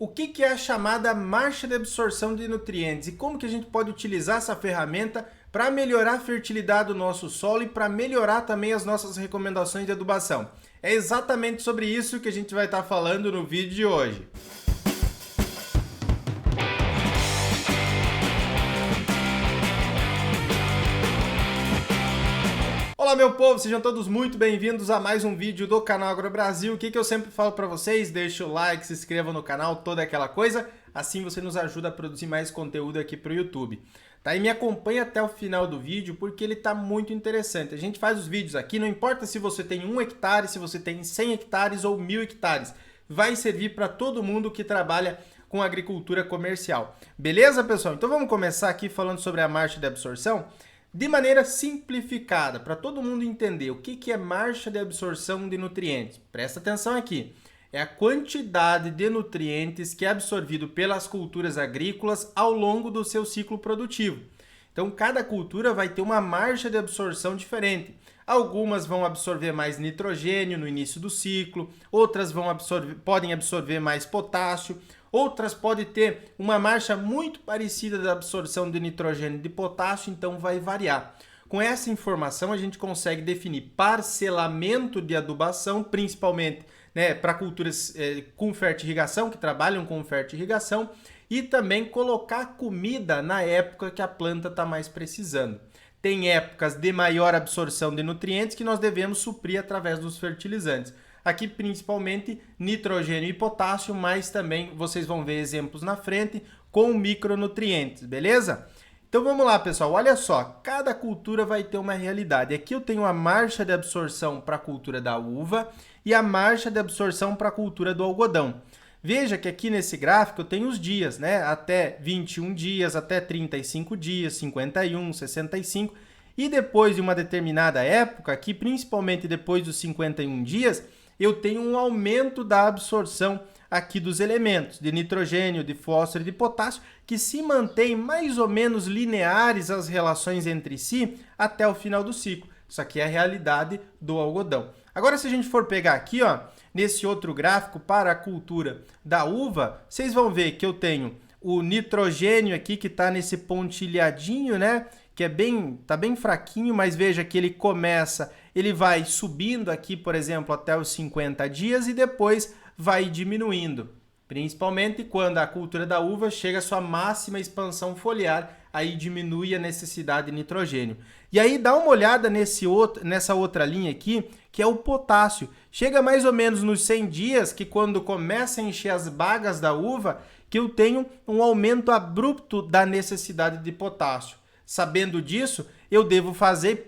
O que é a chamada marcha de absorção de nutrientes e como que a gente pode utilizar essa ferramenta para melhorar a fertilidade do nosso solo e para melhorar também as nossas recomendações de adubação. É exatamente sobre isso que a gente vai estar falando no vídeo de hoje. Olá meu povo, sejam todos muito bem-vindos a mais um vídeo do canal AgroBrasil. O que eu sempre falo para vocês? Deixa o like, se inscreva no canal, toda aquela coisa. Assim você nos ajuda a produzir mais conteúdo aqui para o YouTube. Tá? E me acompanha até o final do vídeo porque ele está muito interessante. A gente faz os vídeos aqui, não importa se você tem 1 hectare, se você tem 100 hectares ou 1000 hectares. Vai servir para todo mundo que trabalha com agricultura comercial. Beleza, pessoal? Então vamos começar aqui falando sobre a marcha de absorção. De maneira simplificada, para todo mundo entender o que é marcha de absorção de nutrientes. Presta atenção aqui. É a quantidade de nutrientes que é absorvido pelas culturas agrícolas ao longo do seu ciclo produtivo. Então, cada cultura vai ter uma marcha de absorção diferente. Algumas vão absorver mais nitrogênio no início do ciclo, outras podem absorver mais potássio, outras podem ter uma marcha muito parecida da absorção de nitrogênio e de potássio, então vai variar. Com essa informação, a gente consegue definir parcelamento de adubação, principalmente para culturas com fertirrigação, que trabalham com fertirrigação, e também colocar comida na época que a planta está mais precisando. Tem épocas de maior absorção de nutrientes que nós devemos suprir através dos fertilizantes. Aqui principalmente nitrogênio e potássio, mas também vocês vão ver exemplos na frente com micronutrientes, beleza? Então vamos lá, pessoal, olha só, cada cultura vai ter uma realidade. Aqui eu tenho a marcha de absorção para a cultura da uva e a marcha de absorção para a cultura do algodão. Veja que aqui nesse gráfico eu tenho os dias, né? Até 21 dias, até 35 dias, 51, 65. E depois de uma determinada época, aqui principalmente depois dos 51 dias, eu tenho um aumento da absorção aqui dos elementos de nitrogênio, de fósforo e de potássio, que se mantém mais ou menos lineares as relações entre si até o final do ciclo. Isso aqui é a realidade do algodão. Agora, se a gente for pegar aqui, ó, nesse outro gráfico para a cultura da uva, vocês vão ver que eu tenho o nitrogênio aqui que está nesse pontilhadinho, né? Que tá bem fraquinho, mas veja que ele vai subindo aqui, por exemplo, até os 50 dias e depois vai diminuindo. Principalmente quando a cultura da uva chega à sua máxima expansão foliar, aí diminui a necessidade de nitrogênio. E aí dá uma olhada nessa outra linha aqui, que é o potássio. Chega mais ou menos nos 100 dias, que quando começa a encher as bagas da uva, que eu tenho um aumento abrupto da necessidade de potássio. Sabendo disso, eu devo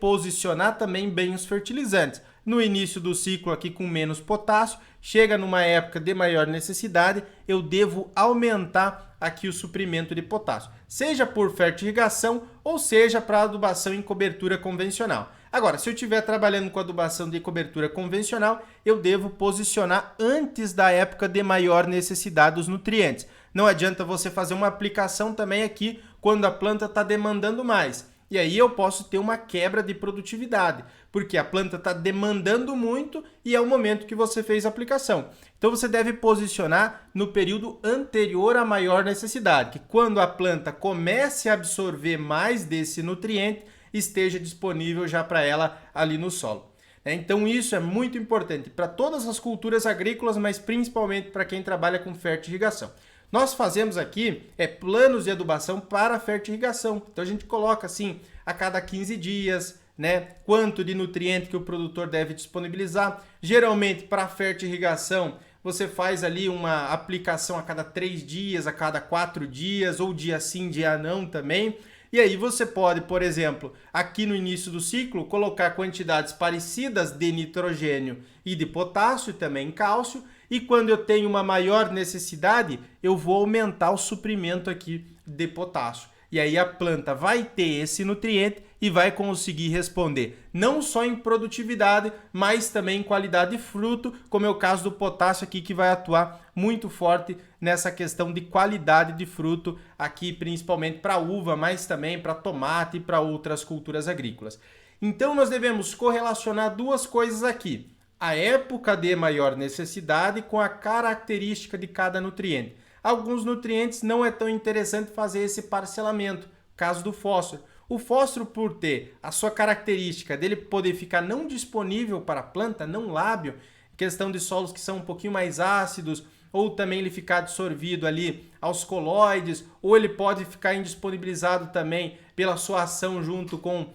posicionar também bem os fertilizantes. No início do ciclo aqui com menos potássio, chega numa época de maior necessidade, eu devo aumentar aqui o suprimento de potássio, seja por fertirrigação ou seja para adubação em cobertura convencional. Agora, se eu estiver trabalhando com adubação de cobertura convencional, eu devo posicionar antes da época de maior necessidade dos nutrientes. Não adianta você fazer uma aplicação também aqui quando a planta está demandando mais. E aí eu posso ter uma quebra de produtividade, porque a planta está demandando muito e é o momento que você fez a aplicação. Então você deve posicionar no período anterior à maior necessidade, que quando a planta comece a absorver mais desse nutriente, esteja disponível já para ela ali no solo. Então isso é muito importante para todas as culturas agrícolas, mas principalmente para quem trabalha com fertirrigação. Nós fazemos aqui planos de adubação para fertirrigação. Então a gente coloca assim a cada 15 dias, né, quanto de nutriente que o produtor deve disponibilizar. Geralmente para fertirrigação você faz ali uma aplicação a cada 3 dias, a cada 4 dias, ou dia sim, dia não também. E aí você pode, por exemplo, aqui no início do ciclo, colocar quantidades parecidas de nitrogênio e de potássio, também cálcio, e quando eu tenho uma maior necessidade, eu vou aumentar o suprimento aqui de potássio. E aí a planta vai ter esse nutriente e vai conseguir responder não só em produtividade, mas também em qualidade de fruto, como é o caso do potássio aqui, que vai atuar muito forte nessa questão de qualidade de fruto aqui, principalmente para uva, mas também para tomate e para outras culturas agrícolas. Então nós devemos correlacionar duas coisas aqui: a época de maior necessidade com a característica de cada nutriente. alguns nutrientes não é tão interessante fazer esse parcelamento. Caso do fósforo. O fósforo, por ter a sua característica dele poder ficar não disponível para a planta, não lábil, questão de solos que são um pouquinho mais ácidos, ou também ele ficar absorvido ali aos coloides, ou ele pode ficar indisponibilizado também pela sua ação junto com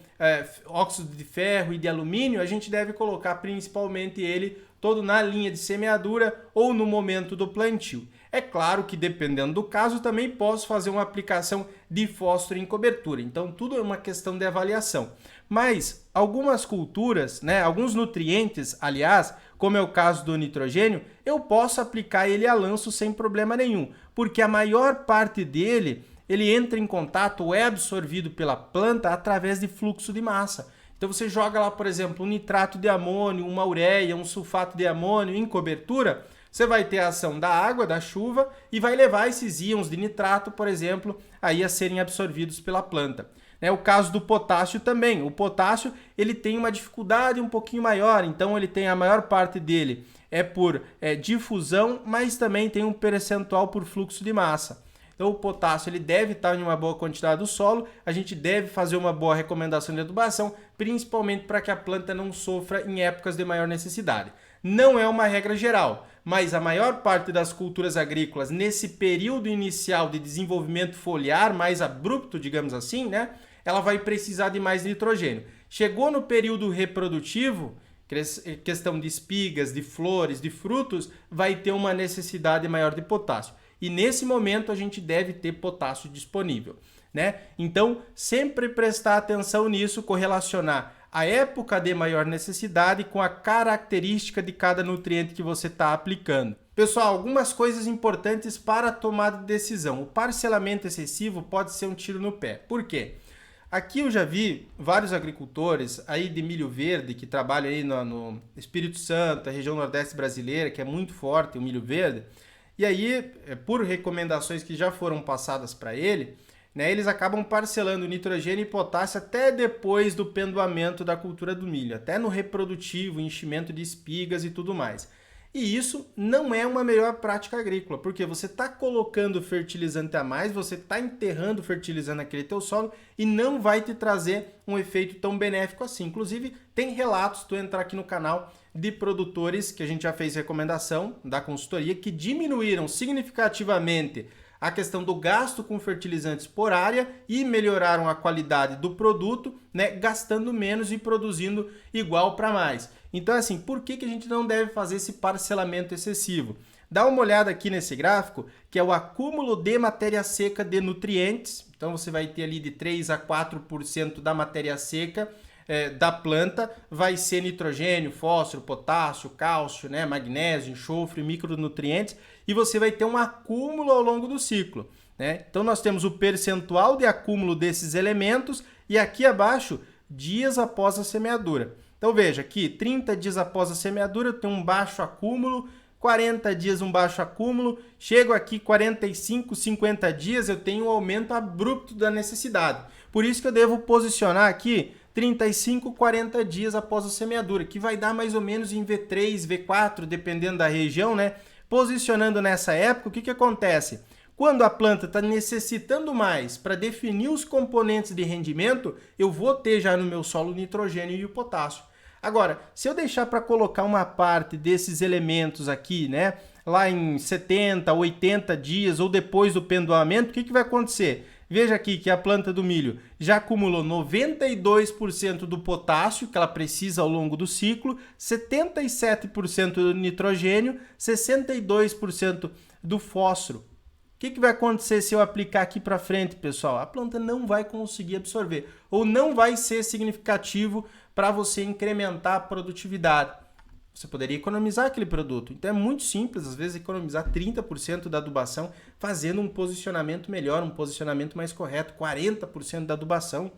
óxido de ferro e de alumínio, a gente deve colocar principalmente ele todo na linha de semeadura ou no momento do plantio. É claro que dependendo do caso também posso fazer uma aplicação de fósforo em cobertura, então tudo é uma questão de avaliação. Mas algumas culturas, alguns nutrientes, aliás, como é o caso do nitrogênio, eu posso aplicar ele a lanço sem problema nenhum, porque a maior parte dele, ele entra em contato ou é absorvido pela planta através de fluxo de massa. Então você joga lá, por exemplo, um nitrato de amônio, uma ureia, um sulfato de amônio em cobertura, você vai ter a ação da água, da chuva, e vai levar esses íons de nitrato, por exemplo, aí a serem absorvidos pela planta. O caso do potássio também. O potássio ele tem uma dificuldade um pouquinho maior, então ele tem a maior parte dele por difusão, mas também tem um percentual por fluxo de massa. Então o potássio ele deve estar em uma boa quantidade do solo, a gente deve fazer uma boa recomendação de adubação, principalmente para que a planta não sofra em épocas de maior necessidade. Não é uma regra geral, mas a maior parte das culturas agrícolas, nesse período inicial de desenvolvimento foliar, mais abrupto, digamos assim, ela vai precisar de mais nitrogênio. Chegou no período reprodutivo, questão de espigas, de flores, de frutos, vai ter uma necessidade maior de potássio. E nesse momento a gente deve ter potássio disponível, Então, sempre prestar atenção nisso, correlacionar a época de maior necessidade com a característica de cada nutriente que você está aplicando. Pessoal, algumas coisas importantes para a tomada de decisão. O parcelamento excessivo pode ser um tiro no pé. Por quê? Aqui eu já vi vários agricultores aí de milho verde que trabalham aí no Espírito Santo, a região nordeste brasileira, que é muito forte o milho verde. E aí, por recomendações que já foram passadas para ele, eles acabam parcelando nitrogênio e potássio até depois do pendoamento da cultura do milho, até no reprodutivo, enchimento de espigas e tudo mais. E isso não é uma melhor prática agrícola, porque você está colocando fertilizante a mais, você está enterrando fertilizante naquele teu solo e não vai te trazer um efeito tão benéfico assim. Inclusive, tem relatos, tu entrar aqui no canal, de produtores que a gente já fez recomendação da consultoria, que diminuíram significativamente a questão do gasto com fertilizantes por área e melhoraram a qualidade do produto, gastando menos e produzindo igual para mais. Então, assim, por que a gente não deve fazer esse parcelamento excessivo? Dá uma olhada aqui nesse gráfico, que é o acúmulo de matéria seca de nutrientes. Então, você vai ter ali de 3 a 4% da matéria seca da planta, vai ser nitrogênio, fósforo, potássio, cálcio, magnésio, enxofre, micronutrientes, e você vai ter um acúmulo ao longo do ciclo. Então, nós temos o percentual de acúmulo desses elementos e aqui abaixo, dias após a semeadura. Então, veja aqui, 30 dias após a semeadura, eu tenho um baixo acúmulo, 40 dias um baixo acúmulo, chego aqui 45, 50 dias, eu tenho um aumento abrupto da necessidade. Por isso que eu devo posicionar aqui 35, 40 dias após a semeadura, que vai dar mais ou menos em V3, V4, dependendo da região, Posicionando nessa época, o que acontece? Quando a planta está necessitando mais para definir os componentes de rendimento, eu vou ter já no meu solo o nitrogênio e o potássio. Agora, se eu deixar para colocar uma parte desses elementos aqui, lá em 70, 80 dias ou depois do pendoamento, o que vai acontecer? Veja aqui que a planta do milho já acumulou 92% do potássio que ela precisa ao longo do ciclo, 77% do nitrogênio, 62% do fósforo. O que vai acontecer se eu aplicar aqui para frente, pessoal? A planta não vai conseguir absorver ou não vai ser significativo para você incrementar a produtividade. Você poderia economizar aquele produto. Então é muito simples, às vezes, economizar 30% da adubação fazendo um posicionamento melhor, um posicionamento mais correto, 40% da adubação,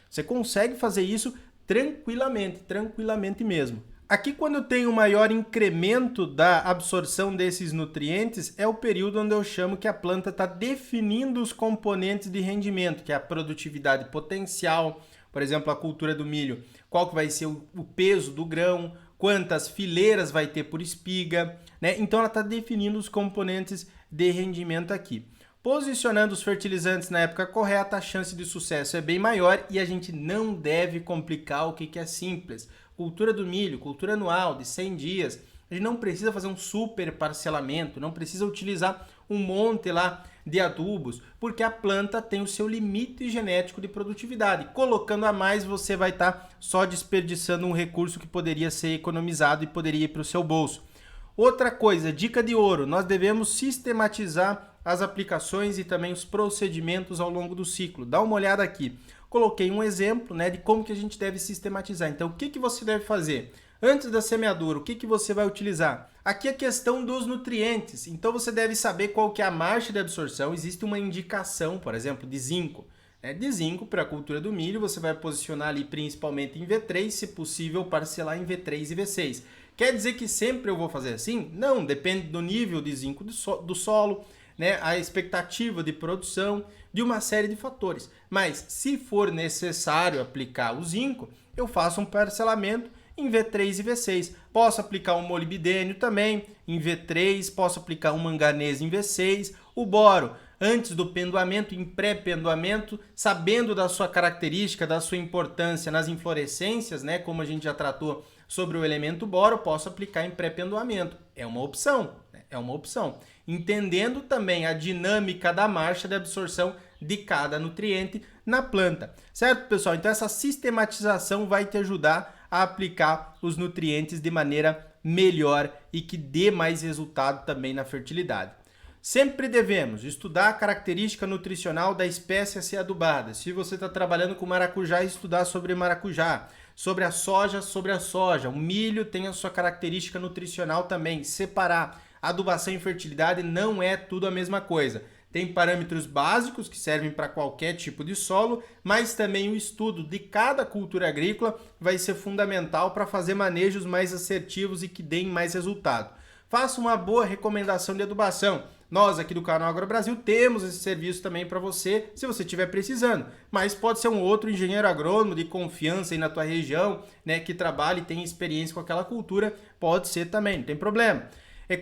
Você consegue fazer isso tranquilamente mesmo. Aqui, quando eu tenho um maior incremento da absorção desses nutrientes, é o período onde eu chamo que a planta está definindo os componentes de rendimento, que é a produtividade potencial, por exemplo, a cultura do milho, qual que vai ser o peso do grão, quantas fileiras vai ter por espiga, Então ela está definindo os componentes de rendimento aqui. Posicionando os fertilizantes na época correta, a chance de sucesso é bem maior e a gente não deve complicar o que é simples. Cultura do milho, cultura anual de 100 dias, a gente não precisa fazer um super parcelamento, não precisa utilizar um monte lá de adubos, porque a planta tem o seu limite genético de produtividade. Colocando a mais, você vai estar só desperdiçando um recurso que poderia ser economizado e poderia ir para o seu bolso. Outra coisa, dica de ouro, nós devemos sistematizar as aplicações e também os procedimentos ao longo do ciclo. Dá uma olhada aqui. Coloquei um exemplo, né, de como que a gente deve sistematizar. Então, o que você deve fazer? Antes da semeadura, o que você vai utilizar? Aqui é a questão dos nutrientes. Então, você deve saber qual que é a marcha de absorção. Existe uma indicação, por exemplo, de zinco. De zinco para a cultura do milho, você vai posicionar ali principalmente em V3, se possível parcelar em V3 e V6. Quer dizer que sempre eu vou fazer assim? Não, depende do nível de zinco do solo, né, a expectativa de produção, de uma série de fatores. Mas se for necessário aplicar o zinco, eu faço um parcelamento em V3 e V6. Posso aplicar um molibdênio também em V3, posso aplicar um manganês em V6, o boro antes do pendoamento, em pré-pendoamento, sabendo da sua característica, da sua importância nas inflorescências, né, como a gente já tratou sobre o elemento boro, posso aplicar em pré-pendoamento. É uma opção, né? É uma opção. Entendendo também a dinâmica da marcha de absorção de cada nutriente na planta. Certo, pessoal? Então essa sistematização vai te ajudar a aplicar os nutrientes de maneira melhor e que dê mais resultado também na fertilidade. Sempre devemos estudar a característica nutricional da espécie a ser adubada. Se você está trabalhando com maracujá, estudar sobre maracujá. Sobre a soja. O milho tem a sua característica nutricional também. Separar adubação e fertilidade não é tudo a mesma coisa. Tem parâmetros básicos que servem para qualquer tipo de solo, mas também o estudo de cada cultura agrícola vai ser fundamental para fazer manejos mais assertivos e que deem mais resultado. Faça uma boa recomendação de adubação. Nós aqui do canal Agro Brasil temos esse serviço também para você, se você estiver precisando. Mas pode ser um outro engenheiro agrônomo de confiança aí na tua região, né, que trabalha e tem experiência com aquela cultura, pode ser também, não tem problema.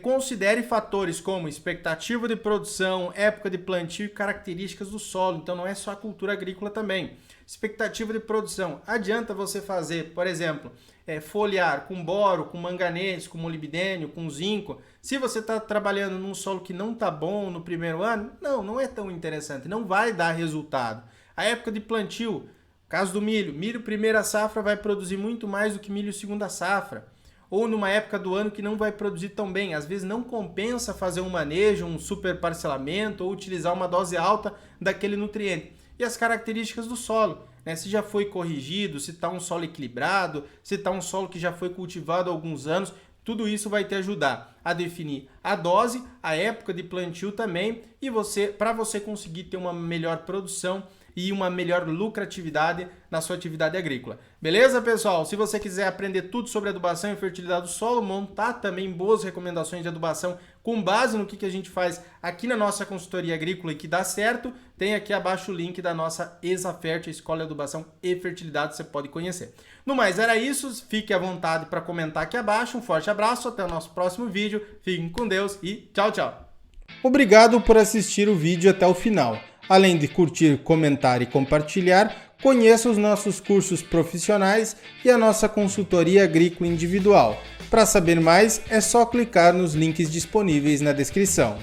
Considere fatores como expectativa de produção, época de plantio e características do solo. Então não é só a cultura agrícola também. Expectativa de produção. Adianta você fazer, por exemplo, foliar com boro, com manganês, com molibdênio, com zinco. Se você está trabalhando num solo que não está bom no primeiro ano, não é tão interessante, não vai dar resultado. A época de plantio, caso do milho, milho primeira safra vai produzir muito mais do que milho segunda safra. Ou numa época do ano que não vai produzir tão bem. Às vezes não compensa fazer um manejo, um super parcelamento ou utilizar uma dose alta daquele nutriente. E as características do solo, né? Se já foi corrigido, se está um solo equilibrado, se está um solo que já foi cultivado há alguns anos, tudo isso vai te ajudar a definir a dose, a época de plantio também, e para você conseguir ter uma melhor produção e uma melhor lucratividade na sua atividade agrícola. Beleza, pessoal? Se você quiser aprender tudo sobre adubação e fertilidade do solo, montar também boas recomendações de adubação com base no que a gente faz aqui na nossa consultoria agrícola e que dá certo, tem aqui abaixo o link da nossa ExaFert, a Escola de Adubação e Fertilidade, você pode conhecer. No mais, era isso. Fique à vontade para comentar aqui abaixo. Um forte abraço, até o nosso próximo vídeo. Fiquem com Deus e tchau, tchau. Obrigado por assistir o vídeo até o final. Além de curtir, comentar e compartilhar, conheça os nossos cursos profissionais e a nossa consultoria agrícola individual. Para saber mais, é só clicar nos links disponíveis na descrição.